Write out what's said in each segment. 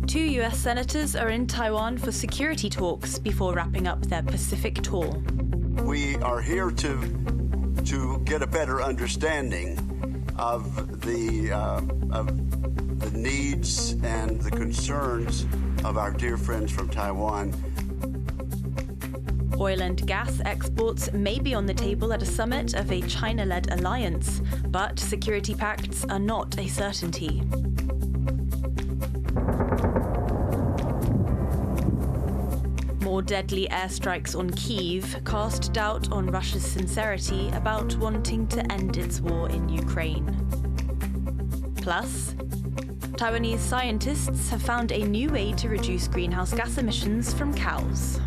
Two US senators are in Taiwan for security talks before wrapping up their Pacific tour. We are here to get a better understanding of the needs and the concerns of our dear friends from Taiwan. Oil and gas exports may be on the table at a summit of a China-led alliance, but security pacts are not a certainty. More deadly airstrikes on Kyiv cast doubt on Russia's sincerity about wanting to end its war in Ukraine. Plus, Taiwanese scientists have found a new way to reduce greenhouse gas emissions from cows.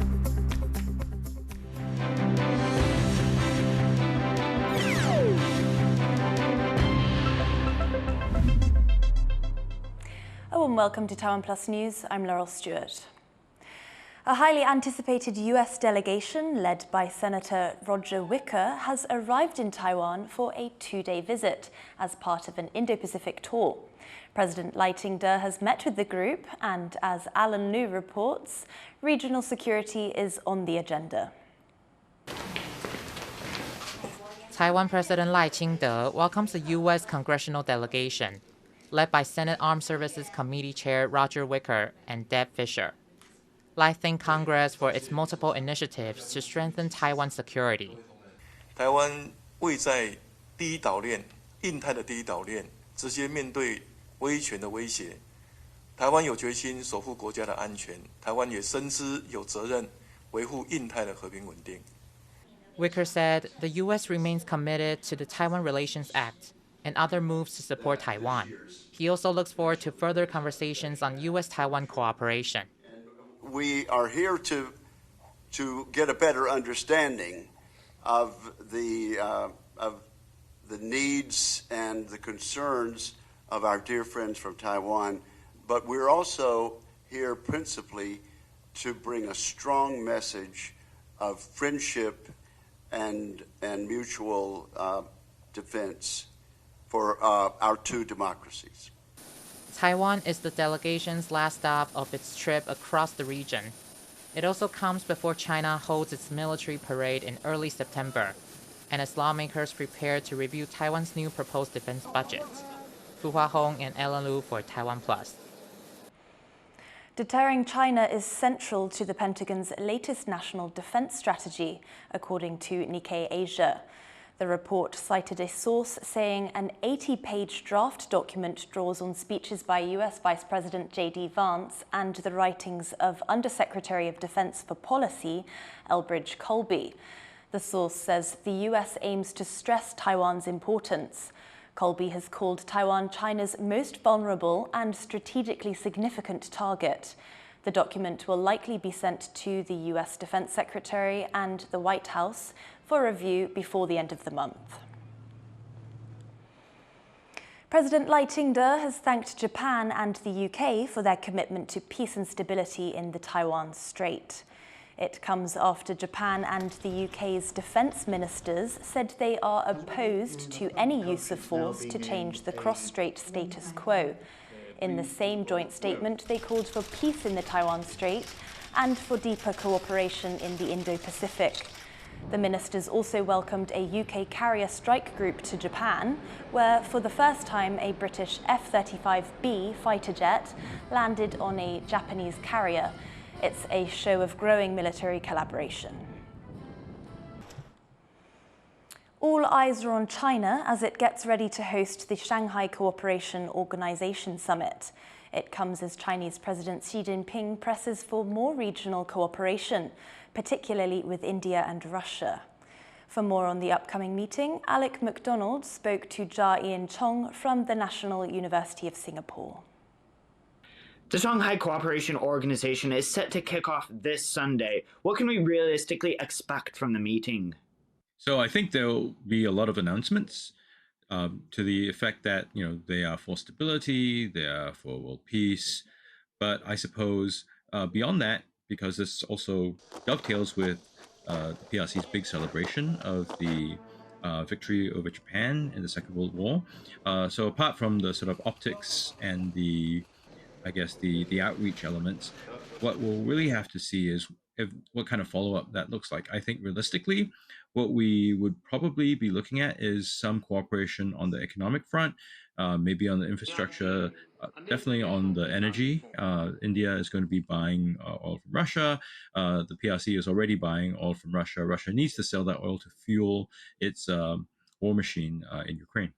And welcome to TaiwanPlus News. I'm Laurel Stewart. A highly anticipated US delegation led by Senator Roger Wicker has arrived in Taiwan for a two-day visit as part of an Indo-Pacific tour. President Lai Ching-te has met with the group, and as Alan Liu reports, regional security is on the agenda. Taiwan President Lai Ching-te welcomes the U.S. congressional delegation, led by Senate Armed Services Committee Chair Roger Wicker and Deb Fischer. Lai thanked Congress for its multiple initiatives to strengthen Taiwan's security. 台湾位在第一岛链，印太的第一岛链，直接面对威权的威胁。台湾有决心守护国家的安全，台湾也深知有责任维护印太的和平稳定。 Wicker said the U.S. remains committed to the Taiwan Relations Act and other moves to support Taiwan. He also looks forward to further conversations on U.S.-Taiwan cooperation. We are here to get a better understanding of the needs and the concerns of our dear friends from Taiwan, but we're also here principally to bring a strong message of friendship and mutual defense for our two democracies. Taiwan is the delegation's last stop of its trip across the region. It also comes before China holds its military parade in early September, and as lawmakers prepare to review Taiwan's new proposed defense budget. Fu Huahong and Ellen Liu for TaiwanPlus. Deterring China is central to the Pentagon's latest national defense strategy, according to Nikkei Asia. The report cited a source saying an 80-page draft document draws on speeches by US Vice President J.D. Vance and the writings of Undersecretary of Defense for Policy, Elbridge Colby. The source says the US aims to stress Taiwan's importance. Colby has called Taiwan China's most vulnerable and strategically significant target. The document will likely be sent to the US Defense Secretary and the White House for review before the end of the month. President Lai Ching-te has thanked Japan and the UK for their commitment to peace and stability in the Taiwan Strait. It comes after Japan and the UK's defence ministers said they are opposed to any use of force to change the cross-strait status quo. In the same joint statement, they called for peace in the Taiwan Strait and for deeper cooperation in the Indo-Pacific. The ministers also welcomed a UK carrier strike group to Japan, where for the first time a British F-35B fighter jet landed on a Japanese carrier. It's a show of growing military collaboration. All eyes are on China as it gets ready to host the Shanghai Cooperation Organization summit. It comes as Chinese President Xi Jinping presses for more regional cooperation, particularly with India and Russia. For more on the upcoming meeting, Alec MacDonald spoke to Jia Ian Chong from the National University of Singapore. The Shanghai Cooperation Organization is set to kick off this Sunday. What can we realistically expect from the meeting? So I think there'll be a lot of announcements to the effect that, they are for stability, they are for world peace. But I suppose beyond that, because this also dovetails with the PRC's big celebration of the victory over Japan in the Second World War. So apart from the sort of optics and the outreach elements, what we'll really have to see is what kind of follow-up that looks like. I think realistically, what we would probably be looking at is some cooperation on the economic front, maybe on the infrastructure, definitely on the energy. India is going to be buying oil from Russia. The PRC is already buying oil from Russia. Russia needs to sell that oil to fuel its war machine in Ukraine.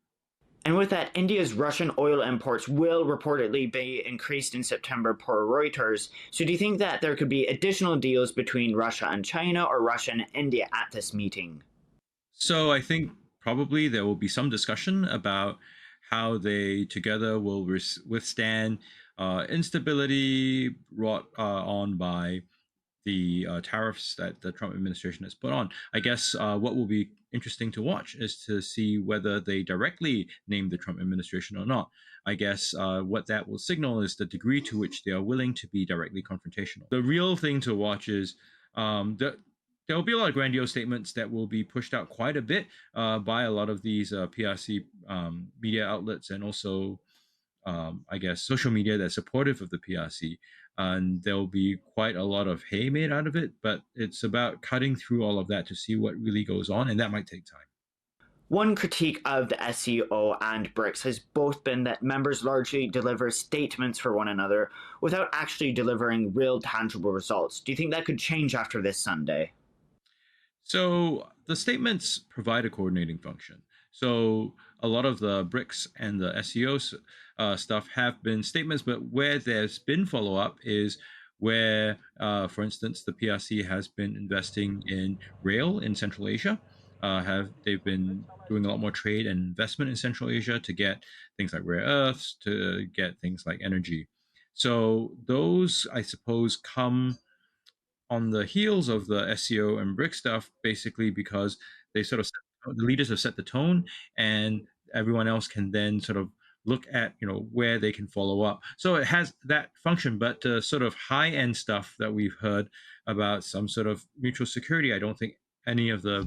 And with that, India's Russian oil imports will reportedly be increased in September per Reuters. So do you think that there could be additional deals between Russia and China or Russia and India at this meeting? So I think probably there will be some discussion about how they together will withstand instability brought on by the tariffs that the Trump administration has put on. I guess what will be interesting to watch is to see whether they directly name the Trump administration or not. I guess what that will signal is the degree to which they are willing to be directly confrontational. The real thing to watch is there will be a lot of grandiose statements that will be pushed out quite a bit by a lot of these PRC media outlets and also, I guess, social media that's supportive of the PRC. And there'll be quite a lot of hay made out of it, but it's about cutting through all of that to see what really goes on, and that might take time. One critique of the SCO and BRICS has both been that members largely deliver statements for one another without actually delivering real tangible results. Do you think that could change after this Sunday? So the statements provide a coordinating function. So a lot of the BRICS and the SCO stuff have been statements, but where there's been follow-up is where, for instance, the PRC has been investing in rail in Central Asia. They've been doing a lot more trade and investment in Central Asia to get things like rare earths, to get things like energy. So those, I suppose, come on the heels of the SCO and BRICS stuff, basically because they sort of the leaders have set the tone, and everyone else can then sort of look at where they can follow up. So it has that function, but the sort of high-end stuff that we've heard about some sort of mutual security, I don't think any of the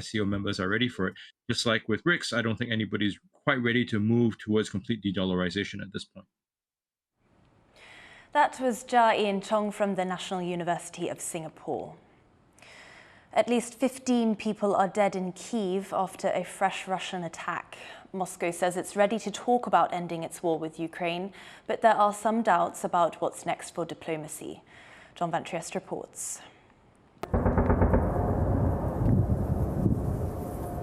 SCO members are ready for it. Just like with BRICS, I don't think anybody's quite ready to move towards complete de-dollarization at this point. That was Jia Ian Chong from the National University of Singapore. At least 15 people are dead in Kyiv after a fresh Russian attack. Moscow says it's ready to talk about ending its war with Ukraine, but there are some doubts about what's next for diplomacy. John Van Trieste reports.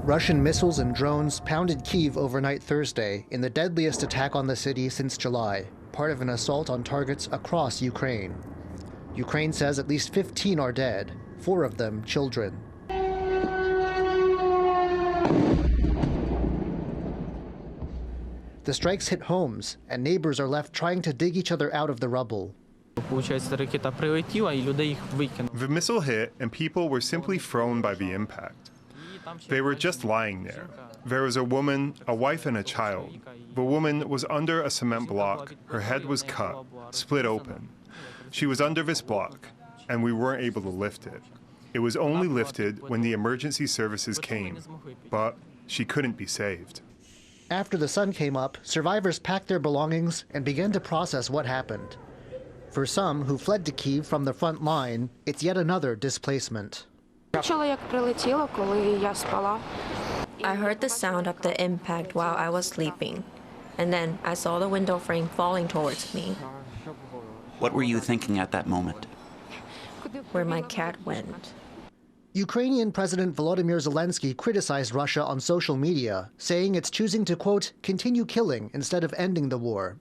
Russian missiles and drones pounded Kyiv overnight Thursday in the deadliest attack on the city since July, part of an assault on targets across Ukraine. Ukraine says at least 15 are dead, 4 of them children. The strikes hit homes, and neighbors are left trying to dig each other out of the rubble. The missile hit, and people were simply thrown by the impact. They were just lying there. There was a woman, a wife, and a child. The woman was under a cement block. Her head was cut, split open. She was under this block, and we weren't able to lift it. It was only lifted when the emergency services came, but she couldn't be saved. After the sun came up, survivors packed their belongings and began to process what happened. For some who fled to Kyiv from the front line, it's yet another displacement. I heard the sound of the impact while I was sleeping, and then I saw the window frame falling towards me. What were you thinking at that moment? Where my cat went. Ukrainian President Volodymyr Zelensky criticized Russia on social media, saying it's choosing to, quote, continue killing instead of ending the war.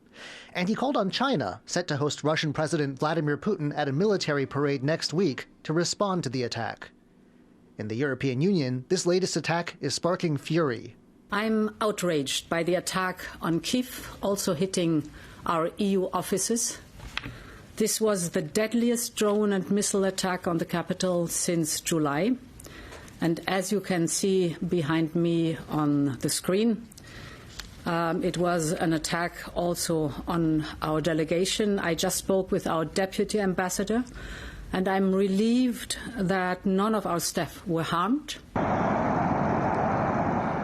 And he called on China, set to host Russian President Vladimir Putin at a military parade next week, to respond to the attack. In the European Union, this latest attack is sparking fury. I'm outraged by the attack on Kyiv, also hitting our EU offices. This was the deadliest drone and missile attack on the capital since July. And as you can see behind me on the screen, it was an attack also on our delegation. I just spoke with our deputy ambassador, and I'm relieved that none of our staff were harmed.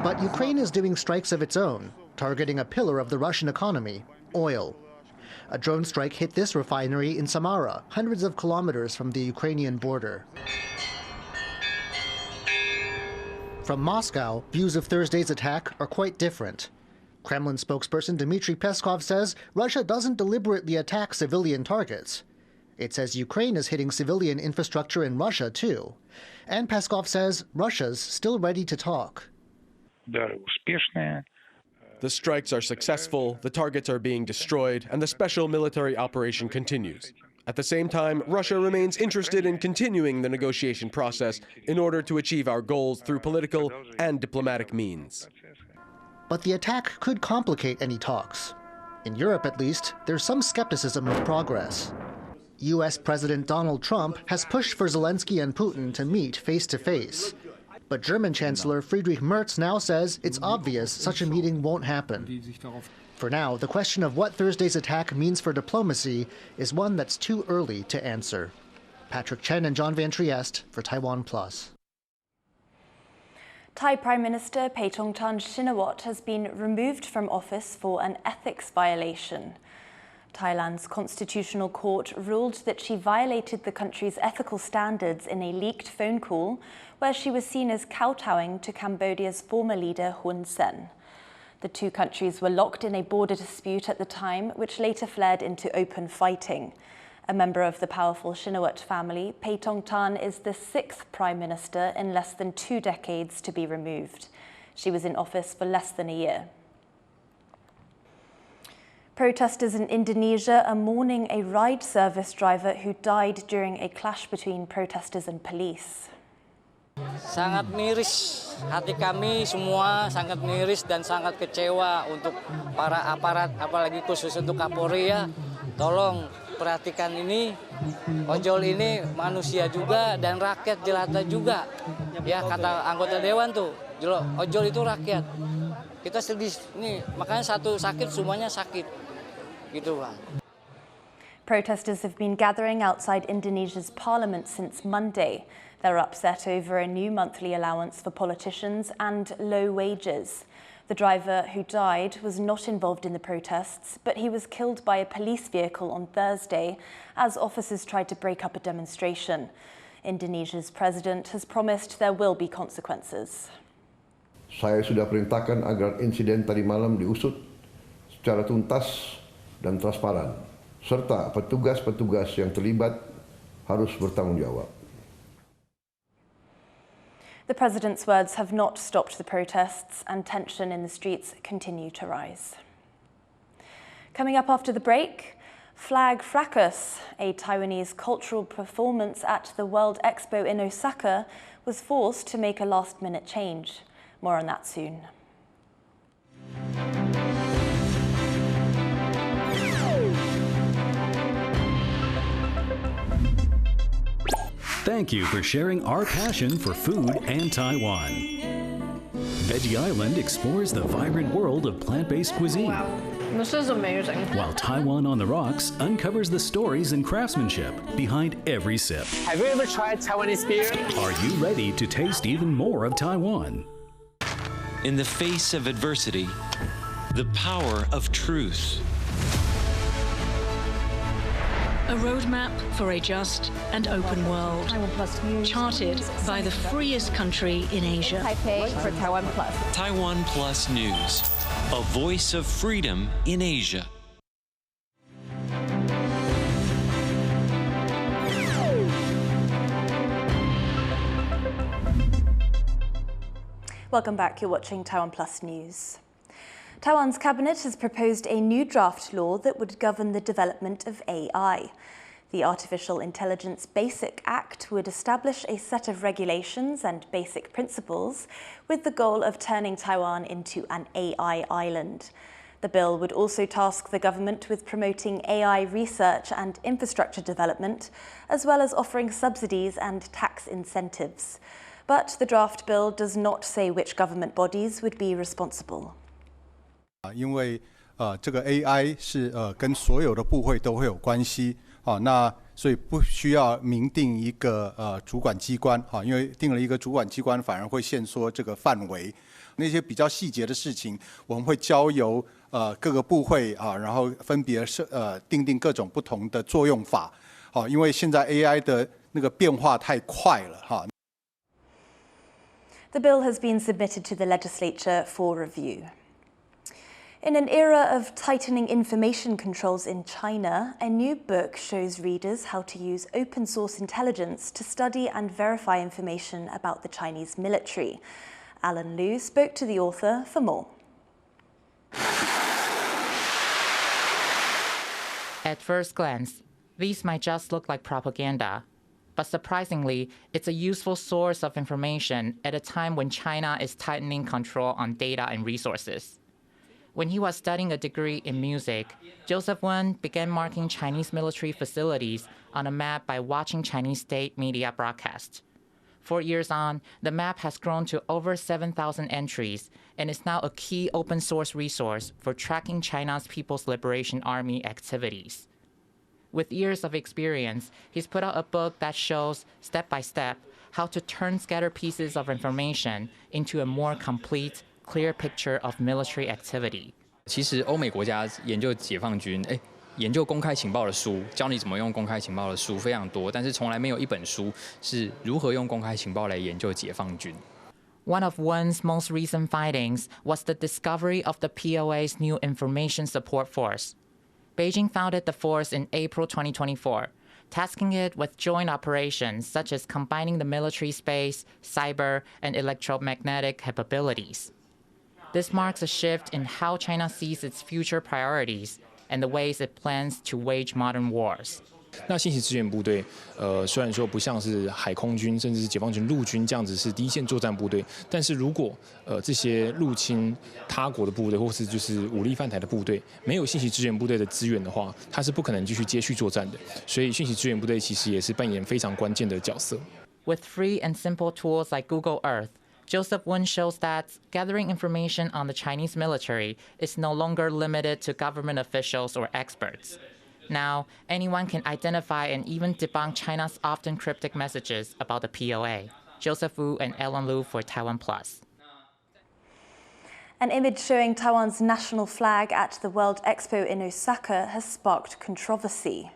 But Ukraine is doing strikes of its own, targeting a pillar of the Russian economy, oil. A drone strike hit this refinery in Samara, hundreds of kilometers from the Ukrainian border. From Moscow, views of Thursday's attack are quite different. Kremlin spokesperson Dmitry Peskov says Russia doesn't deliberately attack civilian targets. It says Ukraine is hitting civilian infrastructure in Russia, too. And Peskov says Russia's still ready to talk. The strikes are successful, the targets are being destroyed, and the special military operation continues. At the same time, Russia remains interested in continuing the negotiation process in order to achieve our goals through political and diplomatic means. But the attack could complicate any talks. In Europe, at least, there's some skepticism of progress. U.S. President Donald Trump has pushed for Zelensky and Putin to meet face-to-face. But German Chancellor Friedrich Merz now says it's obvious such a meeting won't happen. For now, the question of what Thursday's attack means for diplomacy is one that's too early to answer. Patrick Chen and John Van Trieste for TaiwanPlus. Thai Prime Minister Paetongtarn Shinawatra has been removed from office for an ethics violation. Thailand's Constitutional Court ruled that she violated the country's ethical standards in a leaked phone call where she was seen as kowtowing to Cambodia's former leader Hun Sen. The two countries were locked in a border dispute at the time, which later flared into open fighting. A member of the powerful Shinawatra family, Paetongtarn is the sixth Prime Minister in less than 2 decades to be removed. She was in office for less than a year. Protesters in Indonesia are mourning a ride service driver who died during a clash between protesters and police. Sangat miris, hati kami semua sangat miris dan sangat kecewa untuk para aparat, apalagi khusus untuk Kapolri ya. Tolong perhatikan ini, ojol ini manusia juga dan rakyat jelata juga. Ya kata anggota dewan tuh, ojol itu rakyat. Kita sedih nih, makanya satu sakit semuanya sakit. Gitu, Bang. Protesters have been gathering outside Indonesia's parliament since Monday. They're upset over a new monthly allowance for politicians and low wages. The driver who died was not involved in the protests, but he was killed by a police vehicle on Thursday as officers tried to break up a demonstration. Indonesia's president has promised there will be consequences. Saya sudah perintahkan agar insiden tadi malam diusut secara tuntas dan transparan, serta petugas-petugas yang terlibat harus bertanggung jawab. The president's words have not stopped the protests, and tension in the streets continue to rise. Coming up after the break, Flag Fracas, a Taiwanese cultural performance at the World Expo in Osaka, was forced to make a last-minute change. More on that soon. Thank you for sharing our passion for food and Taiwan. Veggie Island explores the vibrant world of plant-based cuisine. Wow, this is amazing. While Taiwan on the Rocks uncovers the stories and craftsmanship behind every sip. Have you ever tried Taiwanese beer? Are you ready to taste even more of Taiwan? In the face of adversity, the power of truth. A roadmap for a just and open world, charted by the freest country in Asia. Taipei for TaiwanPlus. TaiwanPlus News, a voice of freedom in Asia. Welcome back. You're watching TaiwanPlus News. Taiwan's cabinet has proposed a new draft law that would govern the development of AI. The Artificial Intelligence Basic Act would establish a set of regulations and basic principles with the goal of turning Taiwan into an AI island. The bill would also task the government with promoting AI research and infrastructure development, as well as offering subsidies and tax incentives. But the draft bill does not say which government bodies would be responsible. 因为这个 AI 是跟所有的部会都会有关系那所以不需要明定一个主管机关哈，因为定了一个主管机关，反而会限缩这个范围。那些比较细节的事情，我们会交由各个部会啊，然后分别定各种不同的作用法。好，因为现在 AI 的那个变化太快了哈。The bill has been submitted to the legislature for review. In an era of tightening information controls in China, a new book shows readers how to use open source intelligence to study and verify information about the Chinese military. Alan Liu spoke to the author for more. At first glance, these might just look like propaganda. But surprisingly, it's a useful source of information at a time when China is tightening control on data and resources. When he was studying a degree in music, Joseph Wen began marking Chinese military facilities on a map by watching Chinese state media broadcasts. 4 years on, the map has grown to over 7,000 entries and is now a key open source resource for tracking China's People's Liberation Army activities. With years of experience, he's put out a book that shows, step by step, how to turn scattered pieces of information into a more complete, clear picture of military activity. 其实欧美国家研究解放军，研究公开情报的书，教你怎么用公开情报的书非常多，但是从来没有一本书是如何用公开情报来研究解放军。One of Wen's most recent findings was the discovery of the POA's new Information Support Force. Beijing founded the force in April 2024, tasking it with joint operations such as combining the military space, cyber, and electromagnetic capabilities. This marks a shift in how China sees its future priorities and the ways it plans to wage modern wars. 那信息支援部队，虽然说不像是海空军甚至是解放军陆军这样子是第一线作战部队，但是如果这些入侵他国的部队或是就是武力犯台的部队没有信息支援部队的资源的话，它是不可能继续接续作战的。所以信息支援部队其实也是扮演非常关键的角色。With free and simple tools like Google Earth, Joseph Wen shows that gathering information on the Chinese military is no longer limited to government officials or experts. Now, anyone can identify and even debunk China's often cryptic messages about the POA. Joseph Wu and Alan Liu for TaiwanPlus. An image showing Taiwan's national flag at the World Expo in Osaka has sparked controversy.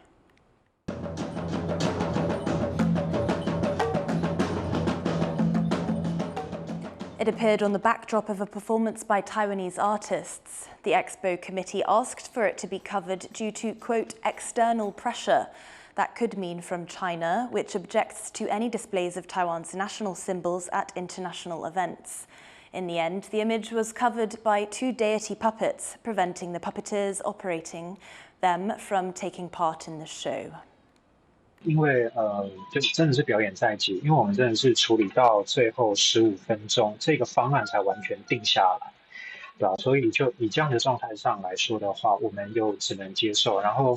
It appeared on the backdrop of a performance by Taiwanese artists. The Expo committee asked for it to be covered due to, quote, external pressure. That could mean from China, which objects to any displays of Taiwan's national symbols at international events. In the end, the image was covered by 2 deity puppets, preventing the puppeteers operating them from taking part in the show. 因为就真的是表演在即，因为我们真的是处理到最后15分钟，这个方案才完全定下来，对吧？所以就以这样的状态上来说的话，我们又只能接受。然后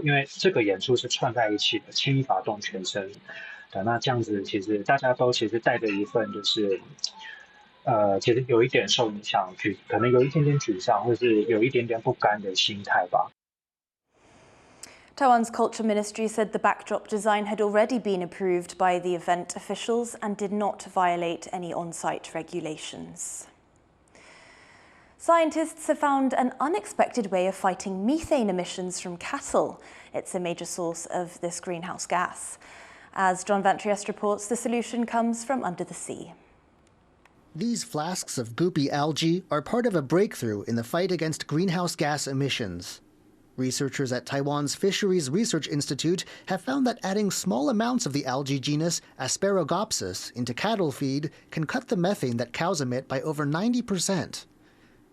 因为这个演出是串在一起的，牵一发动全身，对，那这样子其实大家都其实带着一份就是其实有一点受影响，可能有一点点沮丧，或是有一点点不甘的心态吧。Taiwan's Culture Ministry said the backdrop design had already been approved by the event officials and did not violate any on-site regulations. Scientists have found an unexpected way of fighting methane emissions from cattle. It's a major source of this greenhouse gas. As John Van Trieste reports, the solution comes from under the sea. These flasks of goopy algae are part of a breakthrough in the fight against greenhouse gas emissions. Researchers at Taiwan's Fisheries Research Institute have found that adding small amounts of the algae genus Asparagopsis into cattle feed can cut the methane that cows emit by over 90%.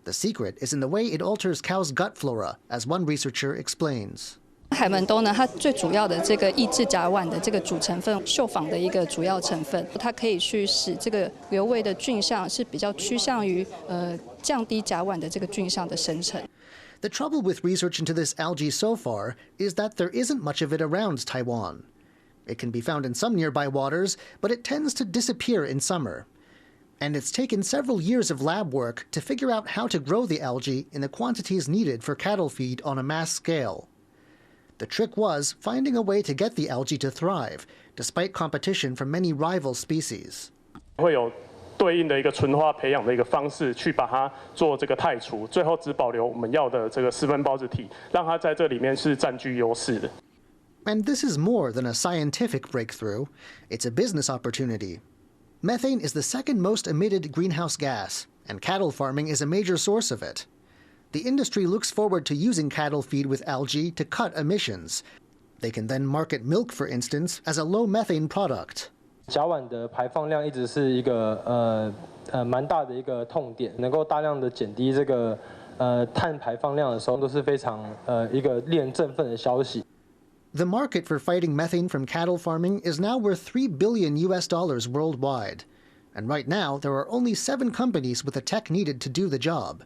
The secret is in the way it alters cows' gut flora, as one researcher explains. 海门冬呢，它最主要的这个抑制甲烷的这个主成分，溴仿的一个主要成分，它可以去使这个瘤胃的菌相是比较趋向于降低甲烷的这个菌相的生成。The trouble with research into this algae so far is that there isn't much of it around Taiwan. It can be found in some nearby waters, but it tends to disappear in summer. And it's taken several years of lab work to figure out how to grow the algae in the quantities needed for cattle feed on a mass scale. The trick was finding a way to get the algae to thrive, despite competition from many rival species. 会有对应的一个纯花培养的一个方式，去把它做这个汰除，最后只保留我们要的这个丝分孢子体，让它在这里面是占据优势的。And this is more than a scientific breakthrough. It's a business opportunity. Methane is the second most emitted greenhouse gas, and cattle farming is a major source of it. The industry looks forward to using cattle feed with algae to cut emissions. They can then market milk, for instance, as a low methane product. 甲烷的排放量一直是一个蛮大的一个痛点，能够大量的减低这个碳排放量的时候，都是非常一个令人振奋的消息。The market for fighting methane from cattle farming is now worth $3 billion worldwide. And right now, there are only 7 companies with the tech needed to do the job.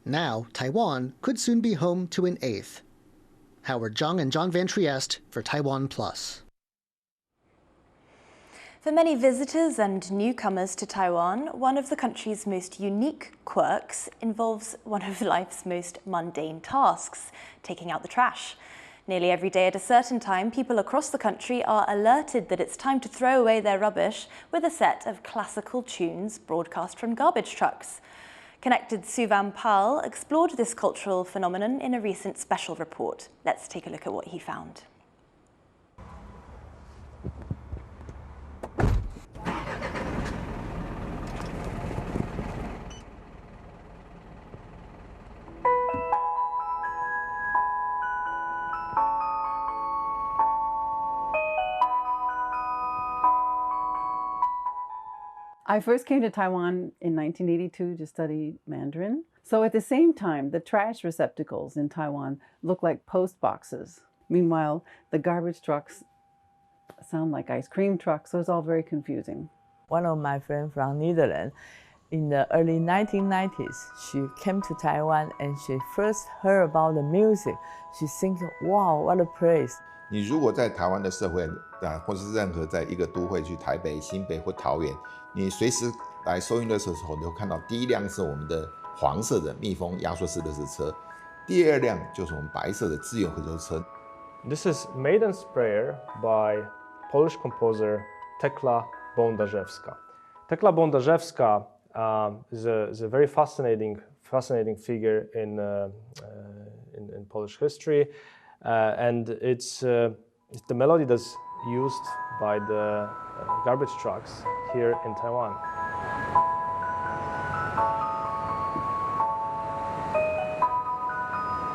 Now, Taiwan could soon be home to an 8th. Howard Zhang and John Van Trieste for TaiwanPlus. For many visitors and newcomers to Taiwan, one of the country's most unique quirks involves one of life's most mundane tasks, taking out the trash. Nearly every day at a certain time, people across the country are alerted that it's time to throw away their rubbish with a set of classical tunes broadcast from garbage trucks. Connected Suvan Pal explored this cultural phenomenon in a recent special report. Let's take a look at what he found. I first came to Taiwan in 1982 to study Mandarin. So at the same time, the trash receptacles in Taiwan look like post boxes. Meanwhile, the garbage trucks sound like ice cream trucks, so it's all very confusing. One of my friends from Netherlands, in the early 1990s, she came to Taiwan and she first heard about the music. She thinks, wow, what a place. 你如果在台湾的社会或是任何在一个都会去台北、新北或桃园，你随时来收运垃圾的时候，你会看到第一辆是我们的黄色的密封压缩式垃圾车，第二辆就是我们白色的资源回收车。This is Maiden Sprayer by Polish composer Tekla Bondarzewska. Tekla Bondarzewska is a very fascinating figure in Polish history. And it's the melody that's used by the garbage trucks here in Taiwan.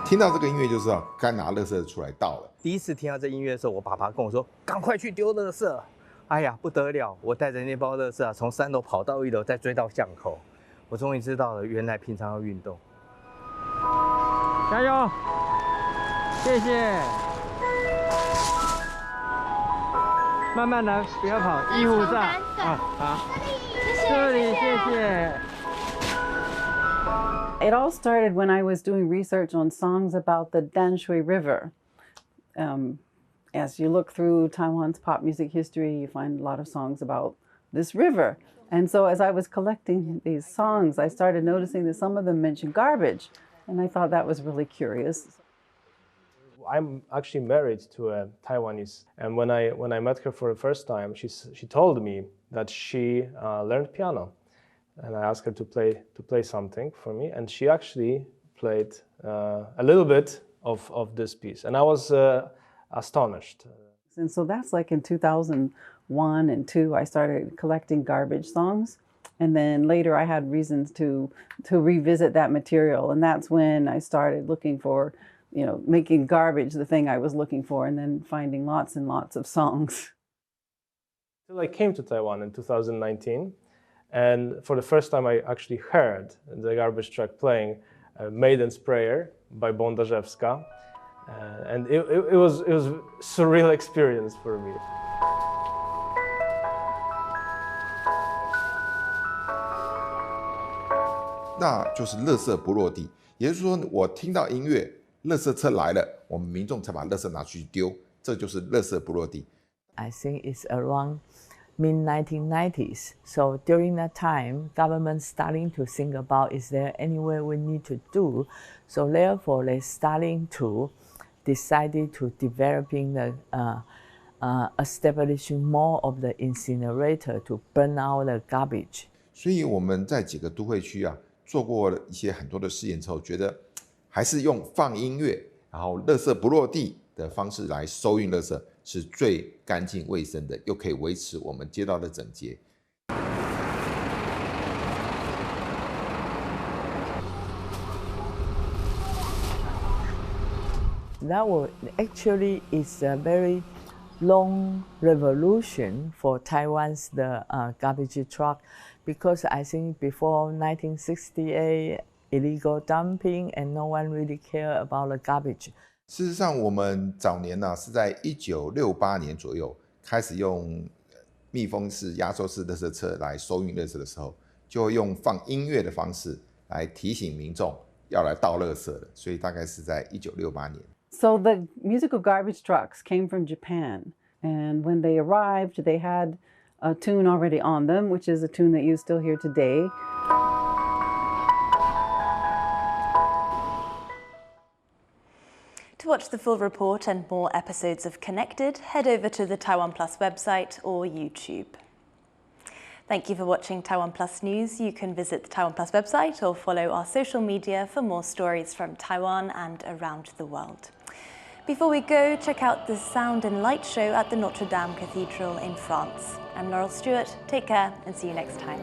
听到这个音乐就知道该拿垃圾出来倒了。第一次听到这音乐的时候，我爸爸跟我说：“赶快去丢垃圾！”哎呀，不得了！我带着那包垃圾从3楼跑到1楼，再追到巷口。我终于知道了，原来平常要运动。加油！ 谢谢，慢慢来，不要跑，衣服上啊，好，这里谢谢。 It all started when I was doing research on songs about the Danshui River. As you look through Taiwan's pop music history, you find a lot of songs about this river. And so as I was collecting these songs, I started noticing that some of them mentioned garbage. And I thought that was really curious. I'm actually married to a Taiwanese, and when I met her for the first time, she told me that she learned piano, and I asked her to play something for me, and she actually played a little bit of this piece, and I was astonished. And so that's like in 2001 and 2, I started collecting garbage songs. And then later I had reasons to revisit that material, and that's when I started looking for, you know, making garbage the thing I was looking for, and then finding lots and lots of songs. Till I came to Taiwan in 2019, and for the first time I actually heard the garbage truck playing Maiden Sprayer by Bondarzewska, and it was a surreal experience for me. 那就是垃圾不落地，也就是说，我听到音乐，垃圾车来了，我们民众才把垃圾拿去丢，这就是垃圾不落地。I think it's around mid-1990s. So during that time, government starting to think about, is there any way we need to do? So therefore, they starting to decided to developing the establishing more of the incinerator to burn out the garbage. 所以我们在几个都会区啊做过一些很多的试验之后，觉得还是用放音乐，然后垃圾不落地的方式来收运垃圾是最干净卫生的，又可以维持我们街道的整洁。That will actually is a very long revolution for Taiwan's garbage truck, because I think before 1968 illegal dumping and no one really care about the garbage. 事实上，我们早年呢是在1968年左右开始用密封式、压缩式垃圾车来收运垃圾的时候，就会用放音乐的方式来提醒民众要来倒垃圾的，所以大概是在1968年。So the musical garbage trucks came from Japan, and when they arrived, they had a tune already on them, which is a tune that you still hear today. To watch the full report and more episodes of Connected, head over to the TaiwanPlus website or YouTube. Thank you for watching TaiwanPlus News. You can visit the TaiwanPlus website or follow our social media for more stories from Taiwan and around the world. Before we go, check out the Sound and Light show at the Notre Dame Cathedral in France. I'm Laurel Stewart. Take care and see you next time.